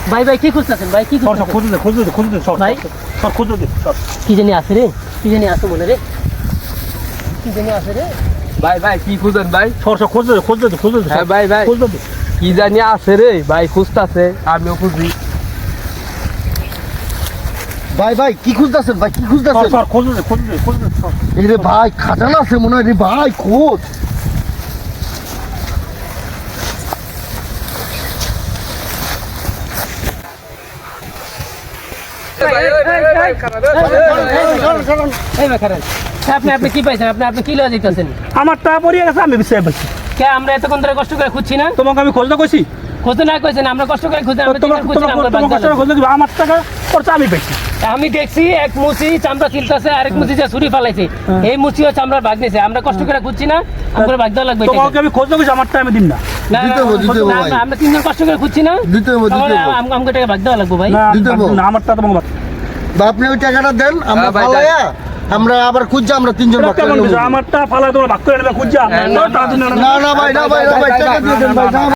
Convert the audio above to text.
ভাই ভাই কি খুঁজতেছেন ভাই? কি ভাই কি জানি আছে রে, কি জানি আছে মনে রে, কি জানি আছে রে ভাই ভাই কি খুঁজেন ভাই? খুঁজতে হ্যাঁ ভাই ভাই কি জানি আছে রে ভাই, খুঁজতাছে আমিও খুঁজি। ভাই ভাই কি খুঁজতেছেন ভাই? কি খুঁজতেছেন? এই রে ভাই খাজানা আছে মনে হয় রে ভাই, খোঁজ। এই ভাই খারাপ আপনি কি পাইছেন? আপনি কি লয়ে যাইতেছেন? আমার টাকা পড়িয়ে গেছে, আমি বিষয় পাইছি। কে আমরা এতক্ষণ ধরে কষ্ট করে খুঁজছি না? তোমাকে আমি খোঁজ না কইছি? খুঁজতে না কইছেন, আমরা কষ্ট করে খুঁজছি, আমরা তোমার খুঁজছি না, আমরা কষ্ট খোঁজ না, আমার টাকা খরচা আমি পাইছি। আমি দেখছি এক মুচি চামড়া ছিলতেছে, আরেক মুচি যে ছুরি ফালাইছে, এই মুচিও চামড়া ভাগ নিছে। আমরা কষ্ট করে খুঁজছি না, আমরা ভাগ দেওয়া লাগবে। তোমাকে আমি খোঁজ না কইছি, আমার টাকা আমি দিন না। না, দিতে হবে, দিতে হবে ভাই। আমরা তিনজন কষ্ট করে খুঁজছি না, দিতে হবে, দিতে হবে। আমাকে টাকা ভাগ দেওয়া লাগবে ভাই। না, দিতে হবে। না, আমার টাকা তোমাকে বা আপনি ওই টাকাটা দেন, আমরা হ্যাঁ, ভাই, ফালাইয়া আমরা আবার খুঁজছি, আমরা তিনজন ভাগ করে নেবো। আমার টাকা ফালা তোমরা ভাগ করে নেবে খুঁজা। না না ভাই, না ভাই, না ভাই, টাকা দিয়ে দেন ভাই।